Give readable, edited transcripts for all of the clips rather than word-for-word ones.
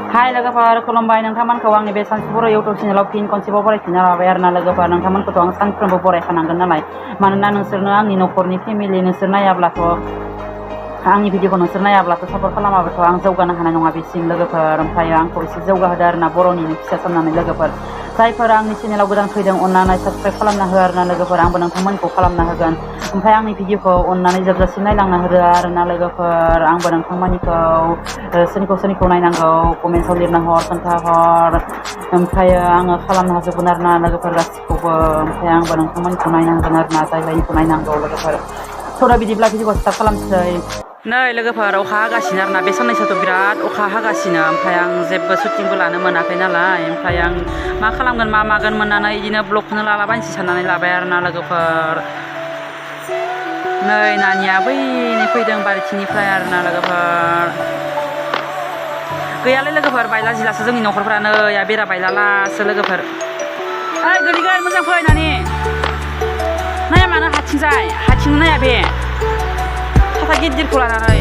हाय लोगोफोर खुलुमबाय नोंथांमोनखौ आंनि बे सानसे बर' इउटुब चेनेलाव फिन खनसेबाव बरायफिनना लाबाय आरोना लोगोफोर नोंथांमोनखौथ' आं सानफ्रोमबो बरायखानांगोन नालाय मानोना नोंसोरनो आंनि न'खरनि फेमिलि नोंसोर नायाब्लाथ' आंनि भिडिअखौ नोंसोर नायाब्लाथ' सापर्ट खालामाबाथ' आं जौगानो हानाय नङा बेसिम लोगोफोर ओमफ्राय आंखौ एसे जौगाहोदो आरोना बर'निनो फिसा साननानै लोगोफोर जायफोर आंनि चेनेलाव गोदान फैदों अननानै साबस्क्राइब खालामना हो आरोना लोगोफोर आंबो नोंथांमोनखौ खालामना होगोन ओमफ्राय आंनि भिडिअखौ अननानै जोबजासिम नायलांना होदो आरोना लोगोफोर आंबो नोंथांमोननिखौ सोरनिखौ नायनांगौ कमेन्टआव लिरना हर खोन्थाहर ओमफ्राय आङो खालामनो हाजोबगोन आरोना लोगोफोर गासिखौबो ओमफ्राय आंबो नोंथांमोनखौ नायनांगोन आरोना जायखौ नायनांगौ लोगोफोर थ' बिदिब्ला भिडिअखौ स्टार्ट खालामसै नै लोगोफोर अखा हागासिनो आरोना बे साननैसोथ' बिराद अखा हागासिनो ओमफ्राय आं जेबो शुटिंबो लानो मोनाखै नालाय ओमफ्राय आं मा खालामगोन मा मागोन मोननानै बिदिनो ब्लगखौनो लालाबायनोसै साननानै लाबाय आरोना लोगोफोर नै नानिया बैनै फैदों बारिथिंनिफ्राय आरोना लोगोफोर गैयालै लोगोफोर बायला जिलासो जोंनि न'खरफ्रा नै बेरा बायलालासो लोगोफोर ओइ गोलैगोन मोजां फै नानि नाया मानो हाथिं नाया बे थाथा गिदिरखौ लानानै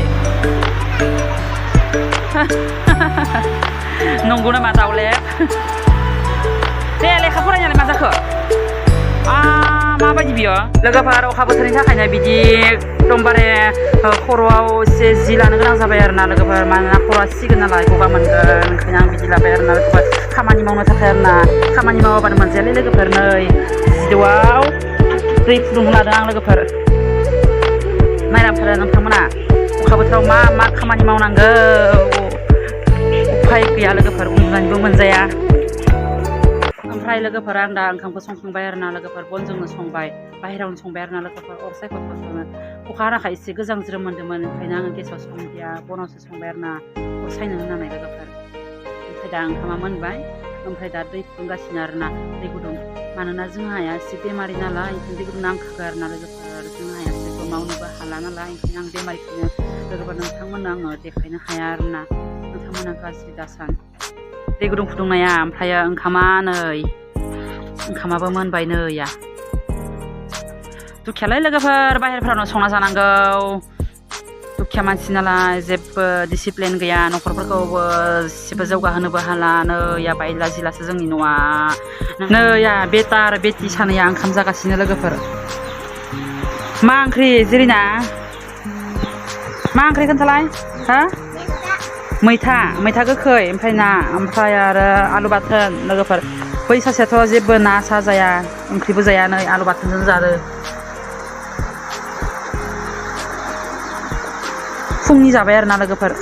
नंगौ नामा दाउलेब दे लेखा फरायनायालाय मा जाखो माबायदि बियो लोगोफोर अखा बोथोरनि थाखायनो बिदि एकदमबारे खर'आव एसे जि लानो गोनां जाबाय आरोना लोगोफोर मानोना खर'आ सिगोन नालाय गगा मोनगोन ओंखायनो आं बिदि लाबाय आरोना लोगोफोर खामानि मावनो थाखाय आरोना खामानि मावाबानो मोनजायालै लोगोफोर नै जिदौआव दै फुदुंनो लादों आं लोगोफोर नायलांथारो नोंथांमोना अखा बोथोराव मा खामानि मावनांगौ उफाय गैया लोगोफोर उन्दुनानैबो मोनजाया ओमफ्राय लोगोफोर आं दा ओंखामखौ संखांबाय आरोना लोगोफोर बनजोंनो संबाय बाहेरायावनो संबाय आरोना लोगोफोर अर सायख'थ'नो अखा हानायखाय एसे गोजां ज्रोम मोन्दोंमोन ओंखायनो आङो गेसाव संदिया बनावसो संबाय आरोना अर सायनो होननानै लोगोफोर ओमफ्राय दा ओंखामा मोनबाय ओमफ्राय दा दै फुदुंगासिनो आरोना दै गुदुं मानोना जोंहाया एसे बेमारि नालाय ओंखायनो दै गुदुं नांखागौ आरोना लोगोफोर जोंहाया जेबो मावनोबो हाला नालाय ओंखायनो आं बेमारिखौनो लोगोफोर नोंथांमोननो आङो देखायनो हाया आरोना नोंथांमोना गाज्रि दासान दै गुदुं फुदुंनाया ओमफ्राय ओंखामाबो मोनबाय नैया दुखियालाय लोगोफोर बाहेरफ्रावनो संना जानांगौ दुखिया मानसि नालाय जेबो डिसिप्लिन गैया न'खरफोरखौबो एसेबो जौगाहोनोबो हाला नैया बायला जिलासो जोंनि न'आ नैया बेटा आरो बेटि सानैया ओंखाम जागासिनो लोगोफोर मा ओंख्रि जिरिना मा ओंख्रि खोन्थालाय हो मैथा गोखै ओमफ्राय ना ओमफ्राय आरो आलु बाथोन लोगोफोर बै सासेयाथ' जेबो ना सा जाया ओंख्रिबो जाया नै आलु बाथोनजों जादो फुंनि जाबाय आरोना लोगोफोर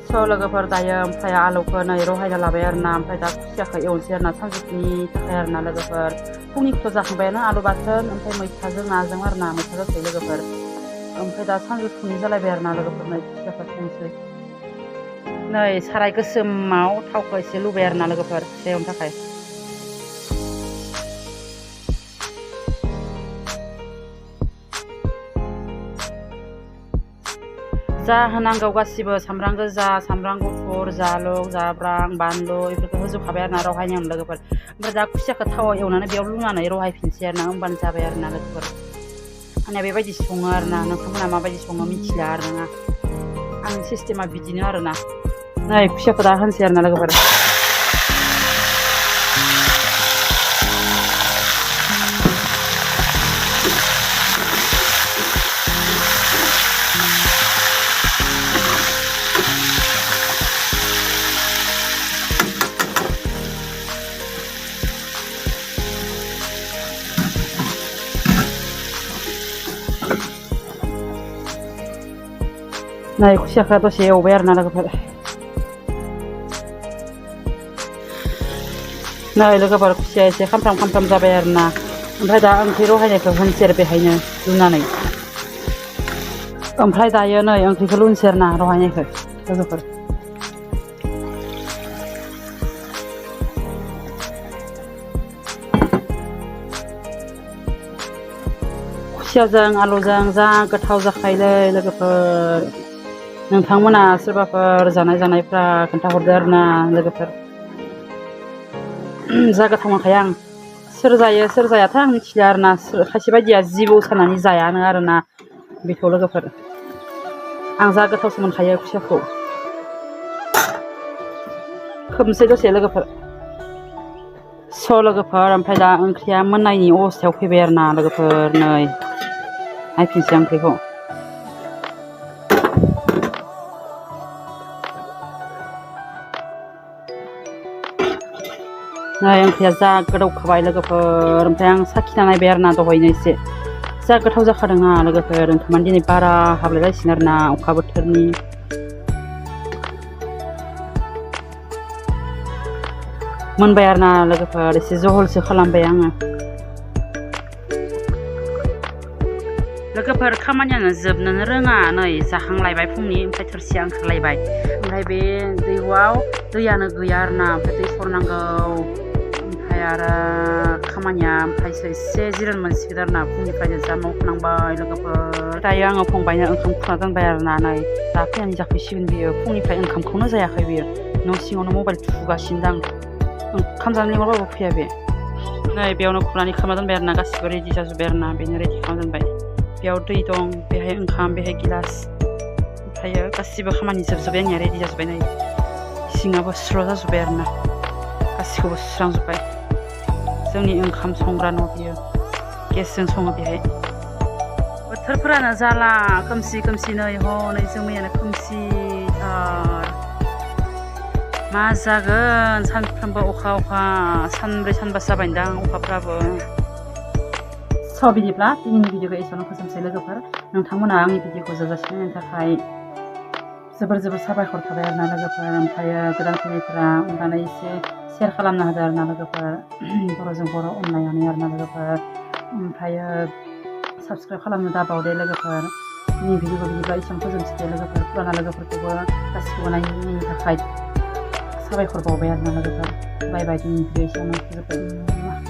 स' लोगोफोर दायो ओमफ्राय आलुखौ नै रहायना लाबाय आरोना ओमफ्राय दा खुसियाखौ एवनोसै आरोना सानजौफुनि थाखाय आरोना लोगोफोर फुंनिखौथ' जाखांबायानो आलु बाथोन ओमफ्राय मैथाजों नाजों आरोना मैथा गोखै लोगोफोर ओमफ्राय दा सानजौफुनि जालायबाय आरोना लोगोफोर नै खुसियाखौ संसै नै साराय गोसोमाव थावखौ एसे लुबाय आरोना लोगोफोर एवनो थाखाय जा होनांगौ गासिबो सामब्राम गोजा सामब्राम गुफुर जालुक जाब्रां बानलु बेफोरखौ होजोबखाबाय आरोना रहायनायावनो लोगोफोर ओमफ्राय दा खुसियाखौ थावाव एवनानै बेयाव लुनानै रहायफिनसै आरोना होमबानो जाबाय आरोना लोगोफोर आंनिया बेबायदि सङो आरोना नोंथांमोना माबायदि सङो मिथिला आरोना आंनि सिस्टेमा बिदिनो आरोना नै खुसियाखौ दा होनसै आरोना लोगोफोर नै खुसियाखौ दसे एवबाय आरोना लोगोफोर नै लोगोफोर खुसिया एसे खामफ्राम जाबाय आरोना ओमफ्राय दा ओंख्रि रहायनायखौ होनसै आरो बेहायनो लुनानै ओमफ्राय दायो नै ओंख्रिखौ लुनोसै आरोना रहायनायखौ लोगोफोर खुसियाजों आलुजों जा गोथाव जाखायोलै लोगोफोर नोंथांमोना सोरबाफोर जानायफ्रा खोन्थाहरदो आरोना लोगोफोर जा गोथाव मोनखायो आं सोर जायो सोर जायाथाय आं मिथिला आरोना खायसे बायदिया जिबौ सानानै जायानो आरोना बेखौ लोगोफोर आं जा गोथावसो मोनखायो खुसियाखौ खोबनोसै दसे लोगोफोर स' लोगोफोर ओमफ्राय दा ओंख्रिया मोननायनि अबस्थायाव फैबाय आरो ना लोगोफोर नै नायफिनसै ओंख्रिखौ नै ओंख्रिया जा गोदौखाबाय लोगोफोर ओमफ्राय आं साखिना नायबाय आरो ना दहायनो एसे जा गोथाव जाखादोंना लोगोफोर ओंखामानो दिनै बारा हाबलायलायसिगोन आरो ना अखा बोथोरनि मोनबाय आरो ना लोगोफोर एसे जहलसो खालामबाय आङो लोगोफोर खामानियानो जोबनोनो रोङा नै जाखांलायबाय फुंनि ओमफ्राय थोरसिया ओंखारलायबाय ओमफ्राय बे दैहुआव दैयानो गैया आरो ना ओमफ्राय दै सरनांगौ ओमफ्राय आरो खामानिया ओमफ्रायसो एसे जिरायनो मोनसिगोन आरो ना फुंनिफ्रायनो जा मावखानांबाय लोगोफोर दायो आङो फंबायनो ओंखाम खुना दोनबाय आरो ना नै दा फैनानै जाफैसिगोन बियो फुंनिफ्राय ओंखामखौनो जायाखै बियो न' सिङावनो मबाइल थुगासिनो दां ओंखाम जानो लिंहरबाबो फैया बे नै बेयावनो खुरनानै खालामना दोनबाय आरो ना गासिबो रेडि जाजोब्बाय आरो ना बेनो रेडि खालामना दोनबाय बेयाव दै दं बेहाय ओंखाम बेहाय गिलास ओमफ्रायो गासिबो खामानि जोबजोब्बाय आंनिया रेडि जाजोब्बाय नै सिङाबो स्र' जाजोब्बाय आरो ना गासिखौबो सुस्रांजोब्बाय जोंनि ओंखाम संग्रा न' बियो गेसजों सङो बेहाय बोथोरफोरानो जाला खोमसि खोमसि नै हनै जोमैयानो खोमसिथार मा जागोन सानफ्रोमबो अखा सानब्रै सानबासो जाबायदां अखाफ्राबो स' बिदिब्ला दिनैनि भिडिअखौ एसेयावनो फोजोबसै लोगोफोर नोंथांमोना आंनि भिडिअखौ जोबजासिम नायनो थाखाय जोबोर साबायखर थाबाय आरो ना लोगोफोर ओमफ्रायो गोदान फैनायफोरा अननानै एसे शेयार खालामना होदो आरो ना लोगोफोर बर'जों बर' अनलायनानै आरो ना लोगोफोर ओमफ्रायो साबस्क्राइब खालामनो दाबावदे लोगोफोर दिनैनि भिडिअखौ बिदिब्ला एसेयावनो फोजोबसै दे लोगोफोर फुराना लोगोफोरखौबो गासिखौबो नायनायनि थाखाय साबायखर बावबाय आरो ना लोगोफोर बाय बाय दिनैनि भिडिअ एसेयावनो फोजोबबाय